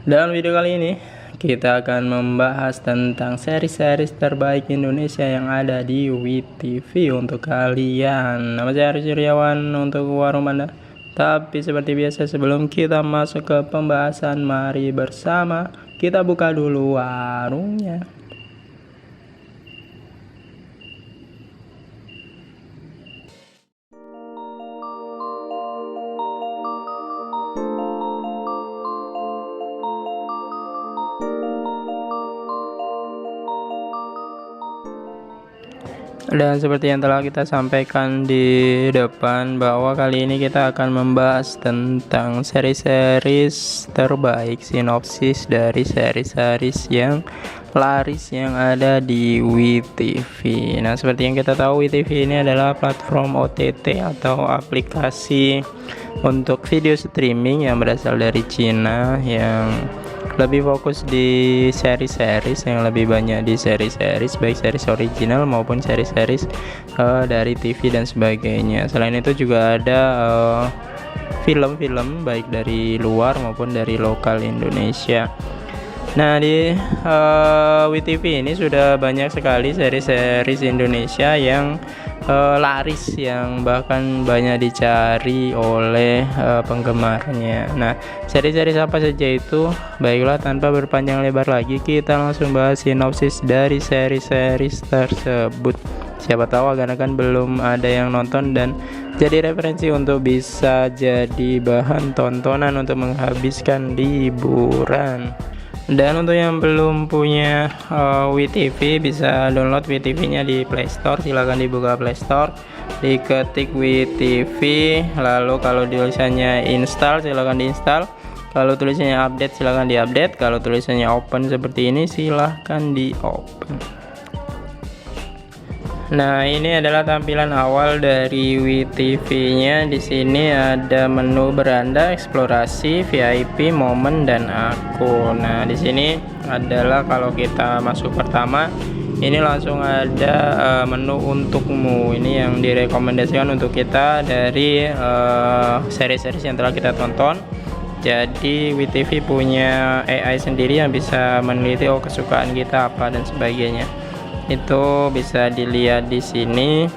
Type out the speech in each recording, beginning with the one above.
Dalam video kali ini kita akan membahas tentang seri-seri terbaik Indonesia yang ada di WeTV untuk kalian. Nama saya Aris Suryawan untuk Warung Panda. Tapi seperti biasa sebelum kita masuk ke pembahasan, mari bersama kita buka dulu warungnya. Dan seperti yang telah kita sampaikan di depan, bahwa kali ini kita akan membahas tentang seri-seri terbaik, sinopsis dari seri-seri yang laris yang ada di WeTV. Nah, seperti yang kita tahu, WeTV ini adalah platform OTT atau aplikasi untuk video streaming yang berasal dari Cina, yang lebih fokus di seri-seri, yang lebih banyak di seri-seri, baik seri original maupun seri-seri dari TV dan sebagainya. Selain itu juga ada film-film baik dari luar maupun dari lokal Indonesia. Nah, di WeTV ini sudah banyak sekali seri-seri Indonesia yang laris, yang bahkan banyak dicari oleh penggemarnya. Nah, seri-seri apa saja itu? Baiklah, tanpa berpanjang lebar lagi, kita langsung bahas sinopsis dari seri-seri tersebut. Siapa tahu akan belum ada yang nonton dan jadi referensi untuk bisa jadi bahan tontonan untuk menghabiskan liburan. Dan untuk yang belum punya WeTV, bisa download WeTV-nya di Play Store. Silahkan dibuka Play Store, diketik WeTV, lalu kalau tulisannya install silahkan diinstal, kalau tulisannya update silahkan diupdate, kalau tulisannya open seperti ini silahkan di open. Nah, ini adalah tampilan awal dari WeTV-nya. Di sini ada menu beranda, eksplorasi, VIP, momen, dan aku. Nah, di sini adalah kalau kita masuk pertama, ini langsung ada menu untukmu. Ini yang direkomendasikan untuk kita dari seri-seri yang telah kita tonton. Jadi WeTV punya AI sendiri yang bisa meneliti kesukaan kita apa dan sebagainya. Itu bisa dilihat di sini.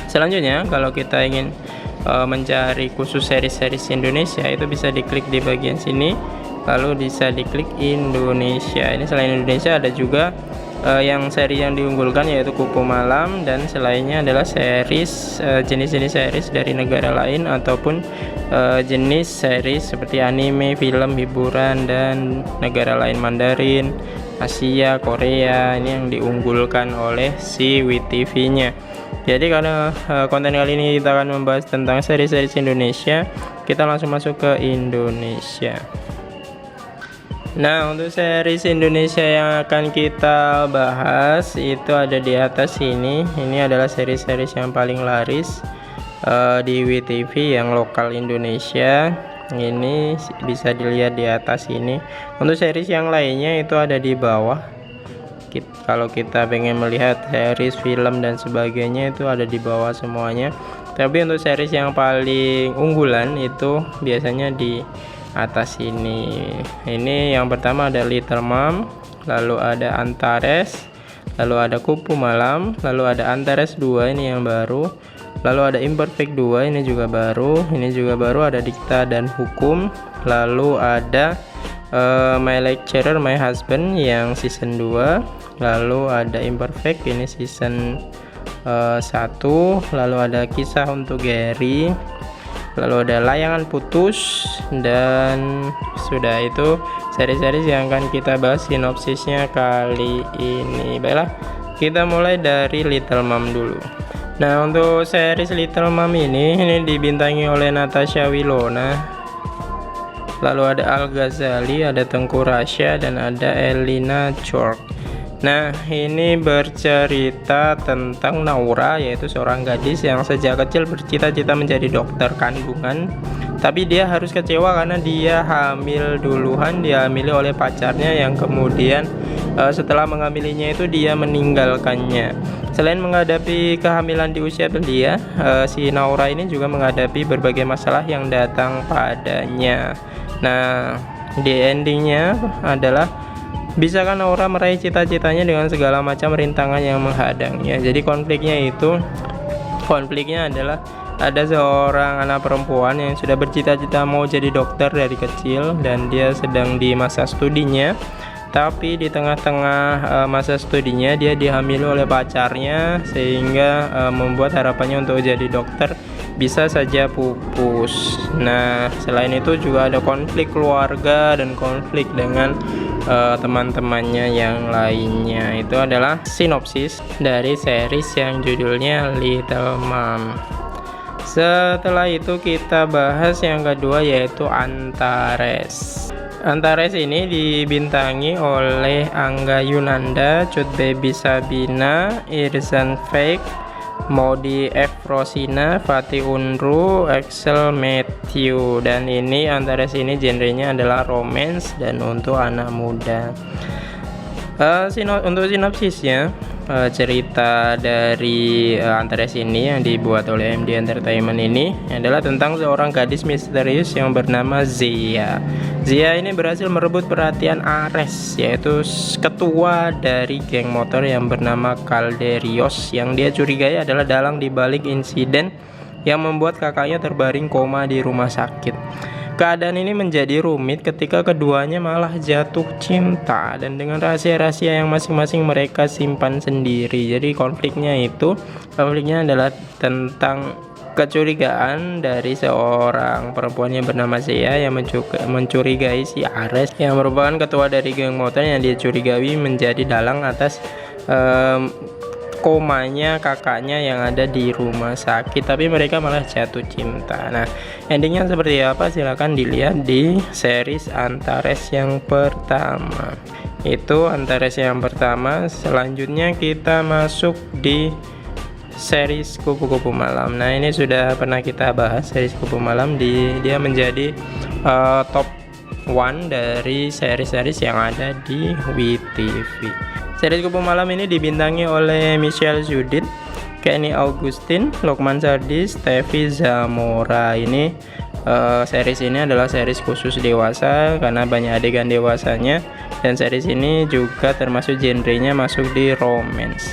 Selanjutnya, kalau kita ingin mencari khusus seri-seri Indonesia, itu bisa diklik di bagian sini, lalu bisa diklik Indonesia. Ini selain Indonesia ada juga yang seri yang diunggulkan, yaitu Kupu Malam, dan selainnya adalah series jenis-jenis series dari negara lain ataupun jenis series seperti anime, film, hiburan, dan negara lain, Mandarin, Asia, Korea. Ini yang diunggulkan oleh si WeTV-nya. Jadi karena konten kali ini kita akan membahas tentang seri-seri Indonesia, kita langsung masuk ke Indonesia. Nah, untuk seri Indonesia yang akan kita bahas itu ada di atas sini. Ini adalah seri-seri yang paling laris di WeTV yang lokal Indonesia. Ini bisa dilihat di atas ini. Untuk series yang lainnya itu ada di bawah. Kalau kita pengen melihat series, film, dan sebagainya, itu ada di bawah semuanya. Tapi untuk series yang paling unggulan itu biasanya di atas ini. Ini yang pertama ada Little Mom, lalu ada Antares, lalu ada Kupu Malam, lalu ada Antares 2, ini yang baru. Lalu ada Imperfect 2, ini juga baru. Ini juga baru, ada Dikta dan Hukum. Lalu ada My Lecturer, My Husband yang season 2. Lalu ada Imperfect, ini season 1. Lalu ada Kisah untuk Gary. Lalu ada Layangan Putus. Dan sudah, itu seri-seri yang akan kita bahas sinopsisnya kali ini. Baiklah, kita mulai dari Little Mom dulu. Nah, untuk series Little Mom ini dibintangi oleh Natasha Wilona. Lalu ada Al Ghazali, ada Tengku Rasya, dan ada Elina Chork. Nah, ini bercerita tentang Naura, yaitu seorang gadis yang sejak kecil bercita-cita menjadi dokter kandungan. Tapi dia harus kecewa karena dia hamil duluan, dihamili oleh pacarnya yang kemudian setelah mengambilinya itu dia meninggalkannya. Selain menghadapi kehamilan di usia belia, si Naura ini juga menghadapi berbagai masalah yang datang padanya. Nah, di endingnya adalah bisakah Naura meraih cita-citanya dengan segala macam rintangan yang menghadangnya. Jadi konfliknya adalah ada seorang anak perempuan yang sudah bercita-cita mau jadi dokter dari kecil, dan dia sedang di masa studinya. Tapi di tengah-tengah masa studinya dia dihamili oleh pacarnya, sehingga membuat harapannya untuk jadi dokter bisa saja pupus. Nah, selain itu juga ada konflik keluarga dan konflik dengan teman-temannya yang lainnya. Itu adalah sinopsis dari series yang judulnya Little Mom. Setelah itu kita bahas yang kedua, yaitu Antares. Antares ini dibintangi oleh Angga Yunanda, Cut Baby Sabina, Irzan Fake, Modi F. Rosina, Fatih Unru, Axel Matthew. Dan ini Antares ini genrenya adalah romance dan untuk anak muda. Untuk sinopsisnya, cerita dari Antares ini yang dibuat oleh MD Entertainment ini adalah tentang seorang gadis misterius yang bernama Zia. Zia ini berhasil merebut perhatian Ares, yaitu ketua dari geng motor yang bernama Calderios, yang dia curigai adalah dalang dibalik insiden yang membuat kakaknya terbaring koma di rumah sakit. Keadaan ini menjadi rumit ketika keduanya malah jatuh cinta, dan dengan rahasia-rahasia yang masing-masing mereka simpan sendiri. Jadi konfliknya adalah tentang kecurigaan dari seorang perempuan yang bernama Zia yang mencurigai si Ares yang merupakan ketua dari geng motor yang dia curigai menjadi dalang atas komanya kakaknya yang ada di rumah sakit, tapi mereka malah jatuh cinta. Nah, endingnya seperti apa? Silahkan dilihat di series Antares yang pertama. Itu Antares yang pertama. Selanjutnya kita masuk di series Kupu-Kupu Malam. Nah, ini sudah pernah kita bahas series Kupu Malam. Dia menjadi top 1 dari series-series yang ada di WeTV. Series Kupu Malam ini dibintangi oleh Michelle Judith, Kenny Augustin, Lokman Sardis, Tevi Zamora. Ini series ini adalah series khusus dewasa karena banyak adegan dewasanya, dan series ini juga termasuk genrenya masuk di romance.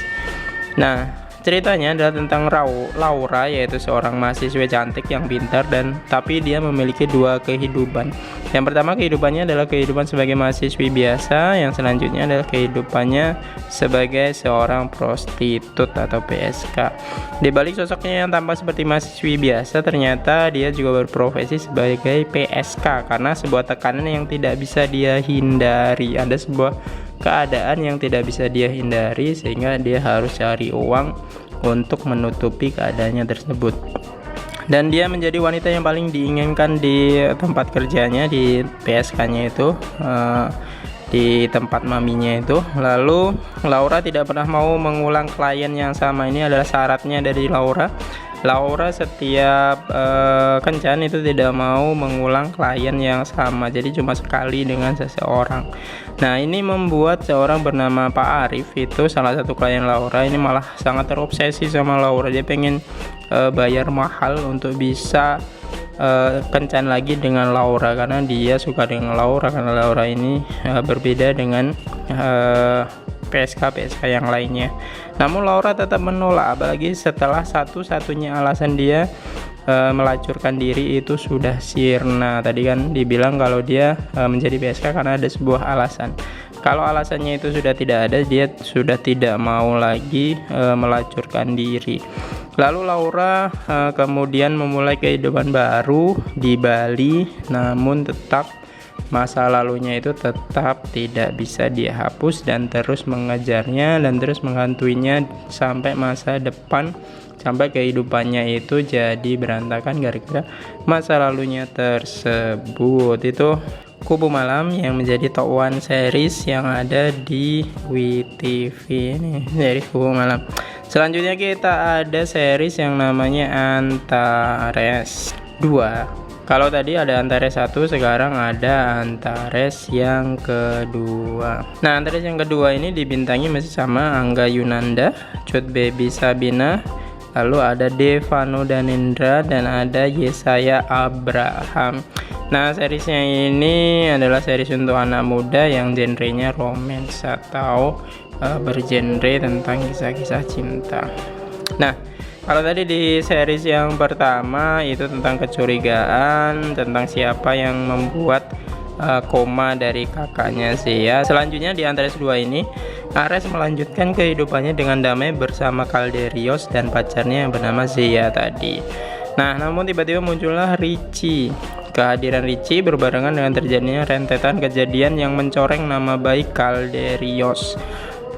Nah, ceritanya adalah tentang Laura, yaitu seorang mahasiswa cantik yang pintar tapi dia memiliki dua kehidupan. Yang pertama, kehidupannya adalah kehidupan sebagai mahasiswi biasa, yang selanjutnya adalah kehidupannya sebagai seorang prostitut atau PSK. Di balik sosoknya yang tampak seperti mahasiswi biasa, ternyata dia juga berprofesi sebagai PSK karena sebuah tekanan yang tidak bisa dia hindari. Ada sebuah keadaan yang tidak bisa dia hindari, sehingga dia harus cari uang untuk menutupi keadaannya tersebut. Dan dia menjadi wanita yang paling diinginkan di tempat kerjanya, di PSK-nya itu, di tempat maminya itu. Lalu Laura tidak pernah mau mengulang klien yang sama. Ini adalah syaratnya dari Laura. Setiap kencan itu tidak mau mengulang klien yang sama, jadi cuma sekali dengan seseorang. Nah, ini membuat seorang bernama Pak Arif, itu salah satu klien Laura, ini malah sangat terobsesi sama Laura. Dia pengen bayar mahal untuk bisa kencan lagi dengan Laura, karena dia suka dengan Laura, karena Laura ini berbeda dengan PSK yang lainnya. Namun Laura tetap menolak, apalagi setelah satu-satunya alasan dia melacurkan diri itu sudah sirna. Tadi kan dibilang kalau dia menjadi PSK karena ada sebuah alasan. Kalau alasannya itu sudah tidak ada, dia sudah tidak mau lagi melacurkan diri. Lalu Laura kemudian memulai kehidupan baru di Bali, namun tetap masa lalunya itu tetap tidak bisa dihapus dan terus mengejarnya dan terus menghantuinya sampai masa depan, sampai kehidupannya itu jadi berantakan gara-gara masa lalunya tersebut. Itu Kupu Malam yang menjadi top 1 series yang ada di WeTV. Ini series Kupu Malam. Selanjutnya kita ada series yang namanya Antares 2. Kalau tadi ada Antares 1, sekarang ada Antares yang kedua. Nah, Antares yang kedua ini dibintangi masih sama Angga Yunanda, Cut Baby Sabina, lalu ada Devano Danendra, dan ada Yesaya Abraham. Nah, seriesnya ini adalah series untuk anak muda yang genrenya romance atau bergenre tentang kisah-kisah cinta. Nah, kalau tadi di series yang pertama itu tentang kecurigaan, tentang siapa yang membuat koma dari kakaknya Zeia. Selanjutnya di Antares 2 ini, Ares melanjutkan kehidupannya dengan damai bersama Calderios dan pacarnya yang bernama Zeia tadi. Nah, namun tiba-tiba muncullah Ricci. Kehadiran Ricci berbarengan dengan terjadinya rentetan kejadian yang mencoreng nama baik Calderios.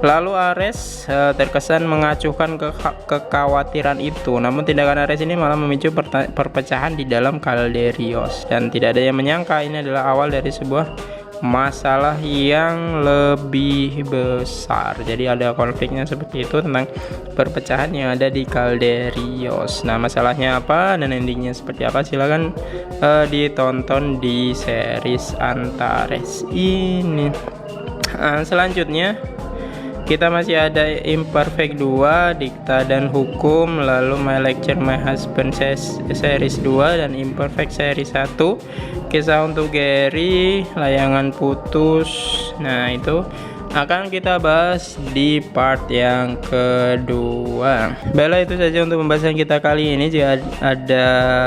Lalu Ares terkesan mengacuhkan kekhawatiran itu. Namun tindakan Ares ini malah memicu perpecahan di dalam Calderios. Dan tidak ada yang menyangka ini adalah awal dari sebuah masalah yang lebih besar. Jadi ada konfliknya seperti itu tentang perpecahan yang ada di Calderios. Nah, masalahnya apa dan endingnya seperti apa, silahkan ditonton di series Antares ini. Selanjutnya kita masih ada Imperfect 2, Dikta dan Hukum, lalu My Lecture My Husband series 2 dan Imperfect series 1, Kisah untuk Gary, Layangan Putus. Nah, itu akan kita bahas di part yang kedua. Baiklah, itu saja untuk pembahasan kita kali ini. Jika ada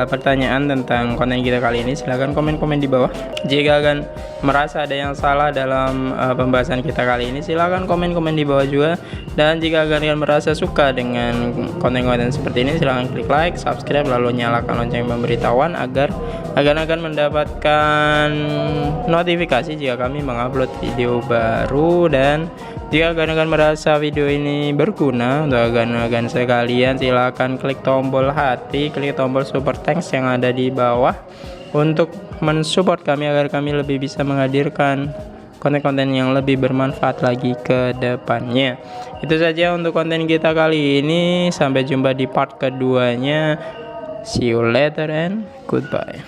pertanyaan tentang konten kita kali ini, silahkan komen-komen di bawah. Jika akan merasa ada yang salah dalam pembahasan kita kali ini, silahkan komen-komen di bawah juga. Dan jika kalian merasa suka dengan konten-konten seperti ini, silahkan klik like, subscribe, lalu nyalakan lonceng pemberitahuan agar akan mendapatkan notifikasi jika kami mengupload video baru. Dan jika akan merasa video ini berguna untuk agan-agan sekalian, silahkan klik tombol hati, klik tombol super thanks yang ada di bawah untuk mensupport kami agar kami lebih bisa menghadirkan konten-konten yang lebih bermanfaat lagi ke depannya. Itu saja untuk konten kita kali ini. Sampai jumpa di part keduanya. See you later and goodbye.